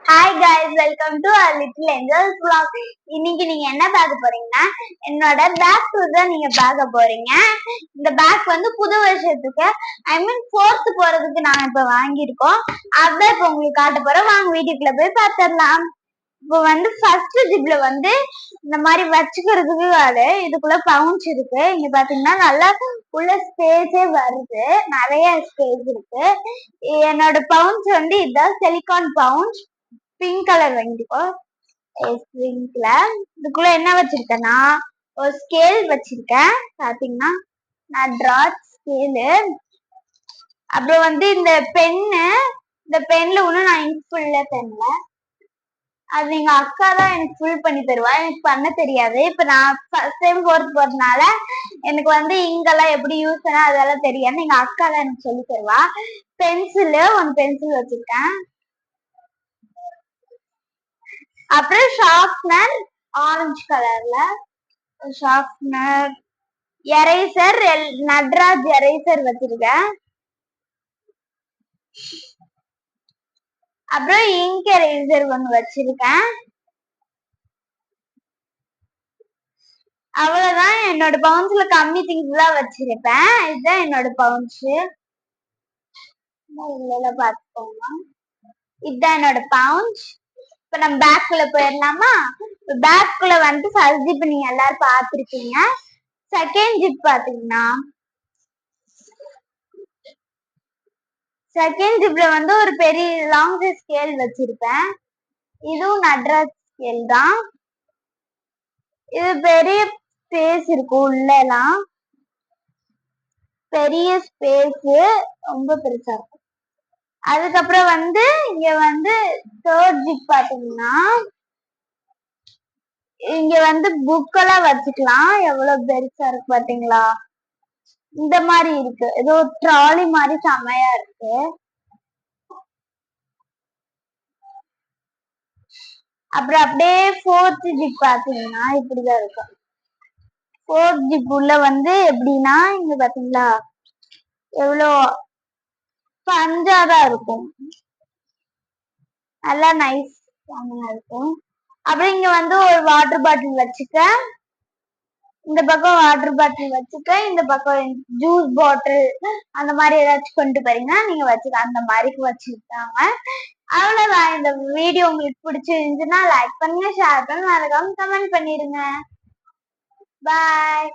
Hi guys, welcome to our little angels vlog. இன்னைக்கு நீங்க என்ன பார்க்க போறீங்கன்னா என்னோட பேக் டூர் தான் நீங்க பார்க்க போறீங்க. இந்த பேக் வந்து புது வருஷத்துக்கு ஃபோர்த் போறதுக்கு நாங்க இப்ப வாங்கியிருக்கோம். அதான் இப்ப உங்களுக்கு காட்ட போறோம். வாங்க வீட்டுக்குள்ள போய் பார்த்துடலாம். இப்போ வந்து ஃபர்ஸ்ட் ஜிப்ல வந்து இந்த மாதிரி வச்சுக்கிறதுக்கு இதுக்குள்ள பவுன்ஸ் இருக்கு. இங்க பாத்தீங்கன்னா நல்லா உள்ள ஸ்பேஸே வருது, நிறைய ஸ்பேஸ் இருக்கு. என்னோட பவுன்ஸ் வந்து இதுதான் சிலிகான் பவுன்ஸ், பிங்க் கலர் வாங்கிக்கோ. பிங்க்ல இதுக்குள்ள என்ன வச்சிருக்கேன்னா ஒரு ஸ்கேல் வச்சிருக்கேன். பாத்தீங்கன்னா நட்ராஜ் ஸ்கேலு. அப்புறம் வந்து இந்த பென்னு, இந்த பென்ல ஒன்னும் நான் இங்க் ஃபுல்ல பென்ல அது எங்க அக்கா தான் எனக்கு ஃபுல் பண்ணி தருவா. எனக்கு பண்ண தெரியாது. இப்ப நான் ஃபர்ஸ்ட் டைம் ஃபோர்த் போறதுனால எனக்கு வந்து இங்கெல்லாம் எப்படி யூஸ் பண்ண அதெல்லாம் தெரியாது. எங்க அக்கா தான் எனக்கு சொல்லி தருவா. ஒன் பென்சில் வச்சிருக்கேன். அப்புறம் ஷார்ப்னர் ஆரஞ்சு கலர்ல ஷார்ப்னர், எரேசர் நட்ராஜ் எரேசர் வச்சிருக்கேன். அப்புறம் இங்க் எரேசர் ஒன்று வச்சிருக்கேன். அவ்வளவுதான். என்னோட பவுன்ஸ்ல கம்மி திங்ஸ் தான் வச்சிருப்பேன். இதுதான் என்னோட பவுன்ஸ். பாத்துக்கோங்க, இதுதான் என்னோட பவுன்ஸ். இப்ப நம்ம பேக்குள்ள போயிடலாமா? பேக்குள்ள வந்து ஃபர்ஸ்ட் ஜிப் நீங்க எல்லாரும் பாத்துருக்கீங்க. செகண்ட் ஜிப் பாத்தீங்கன்னா செகண்ட் ஜிப்ல வந்து ஒரு பெரிய லாங் ஸ்கேல் வச்சிருப்பேன். இதுவும் நட்ராஜ் ஸ்கேல் தான். இது பெரிய ஸ்பேஸ் இருக்கும், உள்ள எல்லாம் பெரிய ஸ்பேஸ், ரொம்ப பெருசா இருக்கும். அதுக்கப்புறம் வந்து இங்க வந்து தேர்ட் ஜிப் பாத்தீங்கன்னா இங்க வந்து புக் எல்லாம் வச்சுக்கலாம். எவ்வளவு பெருசா இருக்கு பாத்தீங்களா? இந்த மாதிரி இருக்கு, ஏதோ ட்ராலி மாதிரி செமையா இருக்கு. அப்புறம் அப்படியே ஃபோர்த் ஜிப் பாத்தீங்கன்னா இப்படிதான் இருக்கும். ஃபோர்த் ஜிப் உள்ள வந்து எப்படின்னா இங்க பாத்தீங்களா எவ்வளோ பஞ்சாதான் இருக்கும், நல்லா நைஸ் இருக்கும். அப்புறம் இங்க வந்து ஒரு வாட்டர் பாட்டில் வச்சுக்க, இந்த பக்கம் வாட்டர் பாட்டில் வச்சுக்க, இந்த பக்கம் ஜூஸ் பாட்டில் அந்த மாதிரி ஏதாச்சும் கொண்டு போறீங்கன்னா நீங்க வச்சுக்க, அந்த மாதிரி வச்சுக்கிட்டாங்க. அவ்வளவுதான். இந்த வீடியோ உங்களுக்கு பிடிச்சிருந்துச்சுன்னா லைக் பண்ணுங்க, ஷேர் பண்ணுங்க, மறக்காம கமெண்ட் பண்ணிருங்க. பாய்.